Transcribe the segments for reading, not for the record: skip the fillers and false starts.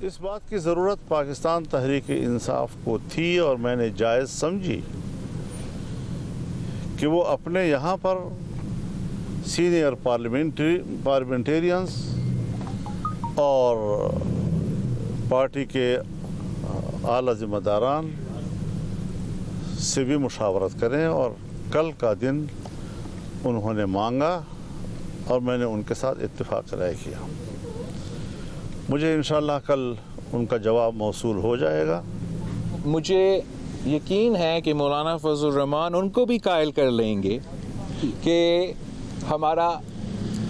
इस बात की ज़रूरत पाकिस्तान तहरीक इंसाफ को थी और मैंने जायज़ समझी कि वो अपने यहाँ पर सीनियर पार्लियामेंटेरियंस और पार्टी के आला ज़िम्मेदारान से भी मुशावरत करें। और कल का दिन उन्होंने मांगा और मैंने उनके साथ इत्तेफाक राय किया। मुझे इंशाअल्लाह कल उनका जवाब मौसूल हो जाएगा। मुझे यकीन है कि मौलाना फजल रहमान उनको भी कायल कर लेंगे कि हमारा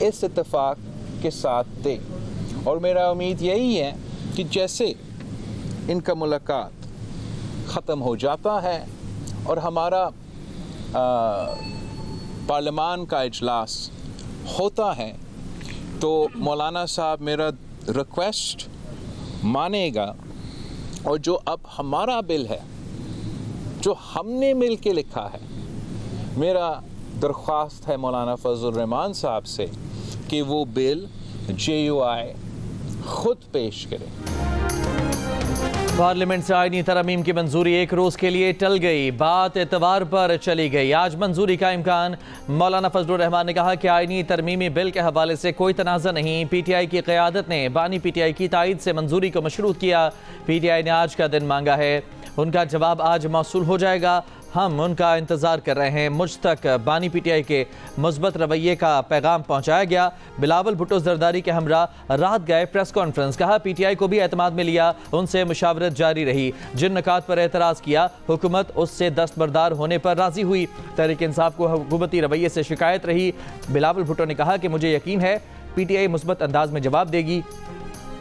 इस इत्तेफाक के साथ थे। और मेरा उम्मीद यही है कि जैसे इनका मुलाकात ख़त्म हो जाता है और हमारा पार्लियामान का इजलास होता है तो मौलाना साहब मेरा रिक्वेस्ट मानेगा और जो अब हमारा बिल है जो हमने मिल के लिखा है, मेरा दरख्वास्त है मौलाना फजल रहमान साहब से कि वो बिल JUI खुद पेश करें। पार्लियामेंट से आईनी तरमीम की मंजूरी एक रोज़ के लिए टल गई, बात एतवार पर चली गई। आज मंजूरी का इम्कान। मौलाना फजलुर रहमान ने कहा कि आईनी तरमीमी बिल के हवाले से कोई तनाज़ा नहीं। PTI की क़यादत ने बानी PTI की तायद से मंजूरी को मशरूत किया। PTI ने आज का दिन मांगा है, उनका जवाब आज मौसूल हो जाएगा। हम उनका इंतज़ार कर रहे हैं। मुझ तक बानी PTI के मुस्बत रवैये का पैगाम पहुँचाया गया। बिलावल भुट्टो जरदारी के हमरा रात गए प्रेस कॉन्फ्रेंस, कहा PTI को भी एतमाद में लिया, उनसे मुशावरत जारी रही। जिन नकात पर एतराज़ किया हुकूमत उससे दस्तबरदार होने पर राज़ी हुई। तहरीक इंसाफ को हुकूमती रवैये से शिकायत रही। बिलावल भुट्टो ने कहा कि मुझे यकीन है PTI मुस्बत अंदाज में जवाब देगी।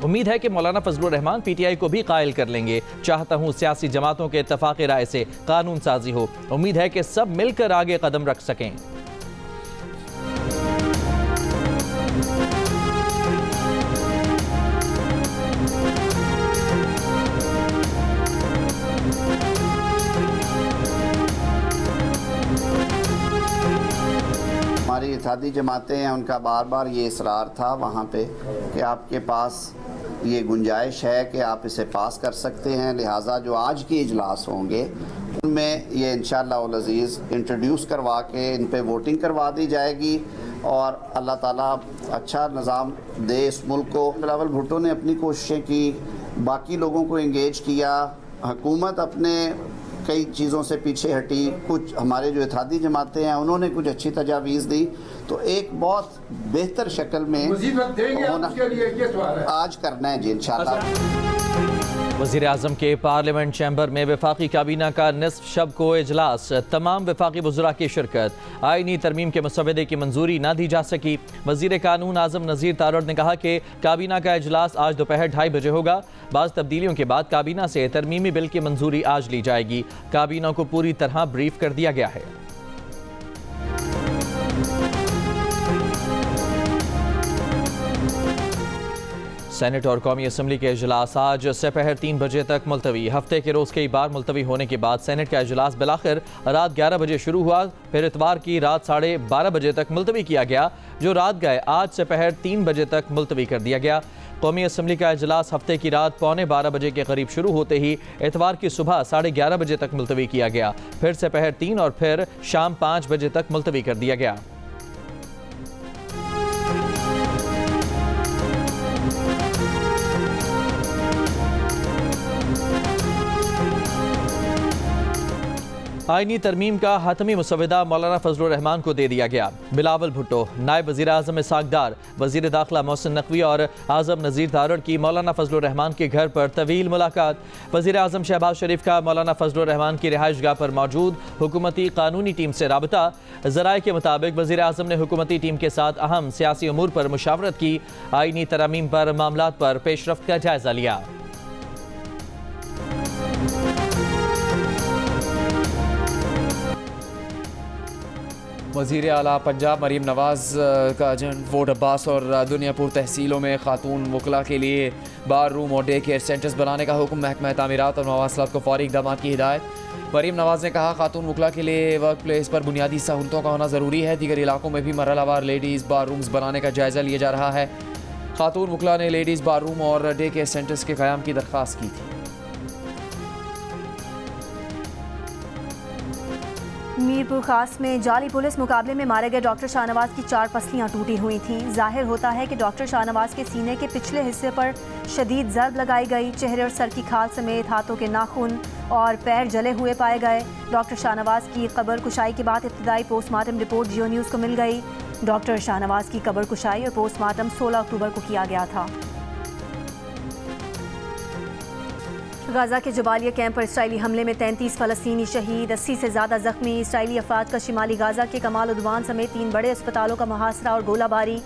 उम्मीद है कि मौलाना फजलुर रहमान PTI को भी कायल कर लेंगे। चाहता हूँ सियासी जमातों के इत्तफाक़ राय से कानून साजी हो। उम्मीद है कि सब मिलकर आगे कदम रख सकें। हमारी इत्तेहादी जमातें हैं, उनका बार बार ये इसरार था वहाँ पे कि आपके पास ये गुंजाइश है कि आप इसे पास कर सकते हैं, लिहाजा जो आज के इजलास होंगे उनमें ये इंशाअल्लाह उल अज़ीज़ इंट्रोड्यूस करवा के इन पे वोटिंग करवा दी जाएगी और अल्लाह ताला अच्छा निज़ाम दे इस मुल्क को। बिलावल भुट्टो ने अपनी कोशिशें की, बाकी लोगों को इंगेज किया, हुकूमत अपने कई चीज़ों से पीछे हटी, कुछ हमारे जो इत्तेहादी जमातें हैं उन्होंने कुछ अच्छी तजावीज़ दी, तो एक बहुत बेहतर शक्ल में आज करना है जी इंशाअल्लाह। वज़ीर आज़म के पार्लियामेंट चैम्बर में वफाकी काबीना का निस्फ शब को इजलास, तमाम वफाकी वज़रा की शिरकत। आईनी तरमीम के मसवदे की मंजूरी ना दी जा सकी। वज़ीर कानून आज़म नज़ीर तारड़ ने कहा कि काबीना का इजलास आज दोपहर 2:30 बजे होगा। बाज़ तब्दीलियों के बाद काबीना से तरमीमी बिल की मंजूरी आज ली जाएगी। काबीना को पूरी तरह ब्रीफ कर दिया गया है। सेनेट और कौमी असम्बली के इजलास आज दोपहर 3 बजे तक मुलतवी। हफ्ते के रोज़ कई बार मुलतवी होने के बाद सेनेट का इजलास बिलाखिर रात 11 बजे शुरू हुआ, फिर इतवार की रात 12:30 बजे तक मुलतवी किया गया, जो रात गए आज दोपहर 3 बजे तक मुलतवी कर दिया गया। कौमी असम्बली का इजलास हफ्ते की रात 11:15 बजे के करीब शुरू होते ही इतवार की सुबह 11:30 बजे तक मुलतवी किया गया, फिर दोपहर 3 और फिर शाम 5 बजे तक मुलतवी कर दिया गया। आईनी तरमीम का हतमी मुसवदा मौलाना फजलुर रहमान को दे दिया गया। बिलावल भुट्टो, नायब वज़ीर आज़म इसहाक़ डार, वज़ीर दाखिला मोहसिन नकवी और आज़म नज़ीर तारड़ की मौलाना फजलुर रहमान के घर पर तवील मुलाकात। वज़ीर आज़म शहबाज शरीफ का मौलाना फजलुर रहमान की रिहाइश गाह पर मौजूद हुकूमती कानूनी टीम से राबता। ज़राए के मुताबिक वज़ीर आज़म ने हुकूमती टीम के साथ अहम सियासी अमूर पर मुशावरत की। आईनी तरमीम पर मामलात पर पेशरफ्त का जायज़ा लिया। वज़ीर आला पंजाब मरीम नवाज़ का एजेंट वोट अब्बास और दुनियापुर तहसीलों में खातून वकला के लिए बार रूम और डे केयर सेंटर्स बनाने का हुक्म। महकमा तामीरात और मवासलात को फौरी इक़दाम की हिदायत। मरीम नवाज़ ने कहा खातून वकला के लिए वर्क प्लेस पर बुनियादी सहूलतों का होना ज़रूरी है। दीगर इलाकों में भी मरहलावार लेडीज़ बार रूम्स बनाने का जायज़ा लिया जा रहा है। खातून वकला ने लेडीज़ बार रूम और डे केयर सेंटर्स के क़याम की दरख्वास्त की थी। मीरपुर खास में जाली पुलिस मुकाबले में मारे गए डॉक्टर शाहनवाज की 4 पसलियां टूटी हुई थीं। जाहिर होता है कि डॉक्टर शाहनवाज के सीने के पिछले हिस्से पर शदीद ज़रब लगाई गई। चेहरे और सर की खाल समेत हाथों के नाखून और पैर जले हुए पाए गए। डॉक्टर शाहनवाज की कब्र कुशाई के बाद इब्तदाई पोस्टमार्टम रिपोर्ट जियो न्यूज़ को मिल गई। डॉक्टर शाहनवाज की कब्र कुशाई और पोस्टमार्टम 16 अक्टूबर को किया गया था। गाज़ा के जबालिया कैंप पर इसराइली हमले में 33 फ़लस्तीनी शहीद, 80 से ज़्यादा ज़ख्मी। इसराइली अफवाज का शिमाली गाज़ा के कमाल उद्वान समेत 3 बड़े अस्पतालों का मुहासरा और गोलाबारी।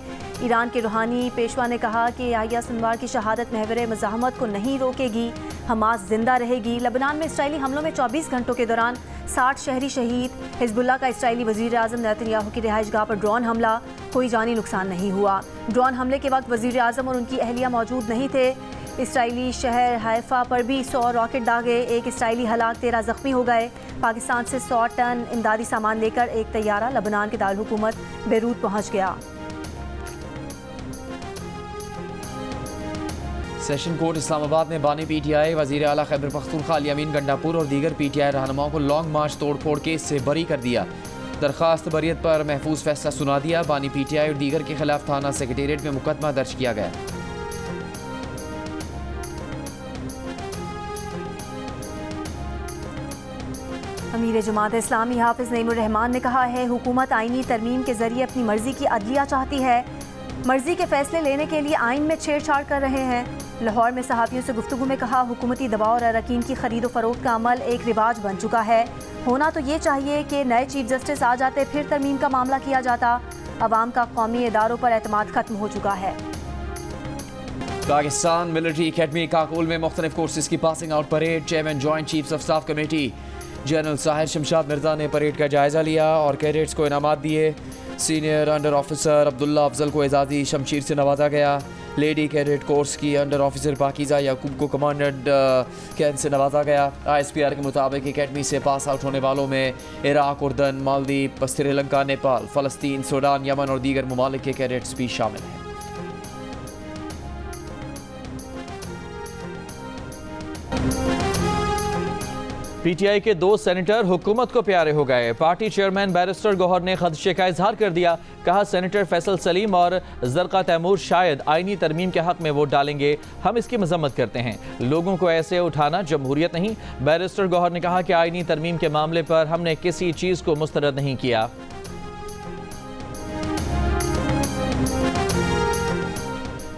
ईरान के रूहानी पेशवा ने कहा कि याहिया सिनवार की शहादत महवर मज़ाहमत को नहीं रोकेगी, हमास जिंदा रहेगी। लबनान में इसराइली हमलों में 24 घंटों के दौरान 60 शहरी शहीद। हिजबुल्लाह का इसराइली वज़ीर आज़म नेतन्याहू की रिहाइशगाह पर ड्रोन हमला, कोई जानी नुकसान नहीं हुआ। ड्रोन हमले के वक्त वज़ीर आज़म और उनकी अहलिया मौजूद नहीं थे। इसराइली शहर हैफा पर भी 100 रॉकेट दागे, एक इसराइली हलाक, 13 ज़ख्मी हो गए। पाकिस्तान से 100 टन इमदादी सामान लेकर एक तैयारा लबनान के दारुल हुकूमत बेरूत पहुँच गया। सेशन कोर्ट इस्लामाबाद में बानी PTI, वज़ीर आला खैबर पख्तूनख्वा अली अमीन गंडापुर और दीगर PTI रहनुमाओं को लॉन्ग मार्च तोड़फोड़ केस से बरी कर दिया। दरख्वास्त बरियत पर महफूज फैसला सुना दिया। बानी PTI और दीगर के खिलाफ थाना सेक्रेटेरिएट में मुकदमा दर्ज किया गया। अमीर जमात इस्लामी हाफिज नईमुर रहमान ने कहा है, हुकूमत आईनी तरमीम के जरिए अपनी मर्जी की अदलिया चाहती है। मर्जी के फैसले लेने के लिए आइन में छेड़छाड़ कर रहे हैं। लाहौर में सहाफ़ियों से गुफ्तगू में कहा, हुकूमती दबाव और अरकान की खरीद व फरोख्त का अमल एक रिवाज बन चुका है। होना तो ये चाहिए कि नए चीफ जस्टिस आ जाते, फिर तरमीम का मामला किया जाता। अवाम का कौमी इदारों पर एतमाद खत्म हो चुका है। पाकिस्तान मिलिट्री अकेडमी काकुल में मुख्तलिफ कोर्सेज की passing out parade. Chairman joint chiefs of staff committee general Sahir Shamshad Mirza ने परेड का जायजा लिया और कैडेट्स को इनामात दिए। Senior under officer Abdullah Afzal को एजाज़ी शमशीर से नवाजा गया। लेडी कैडेट कोर्स की अंडर ऑफिसर पाकिज़ा याकूब को कमांडेंट कैन से नवाजा गया। ISPR के मुताबिक अकेडमी से पास आउट होने वालों में इराक, उर्दन, मालदीव, श्रीलंका, नेपाल, फ़लस्तीन, सूडान, यमन और दीगर ममालिक के कैडेट्स भी शामिल हैं। PTI के 2 सेनेटर हुकूमत को प्यारे हो गए। पार्टी चेयरमैन बैरिस्टर गौहर ने खदशे का इजहार कर दिया। कहा, सेनेटर फैसल सलीम और जरका तैमूर शायद आईनी तरमीम के हक में वोट डालेंगे। हम इसकी मजम्मत करते हैं। लोगों को ऐसे उठाना जमहूरियत नहीं। बैरिस्टर गौहर ने कहा कि आईनी तरमीम के मामले पर हमने किसी चीज़ को मुस्तरद नहीं किया।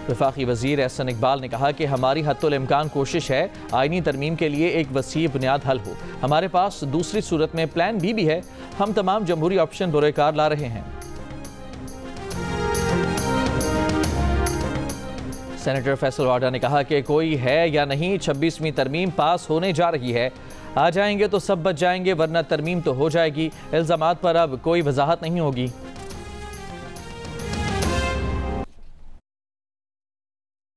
वफाकी वज़ीर एहसन इकबाल ने कहा कि हमारी हद्दुल इम्कान कोशिश है आईनी तरमीम के लिए एक वसी बुनियाद हल हो। हमारे पास दूसरी सूरत में प्लान बी भी है। हम तमाम जमहूरी ऑप्शन बुरेकार ला रहे हैं। सेनेटर फैसल वाडा ने कहा कि कोई है या नहीं, 26वीं तरमीम पास होने जा रही है। आ जाएंगे तो सब बच जाएंगे, वरना तरमीम तो हो जाएगी। इल्ज़ामात पर अब कोई वजाहत नहीं होगी।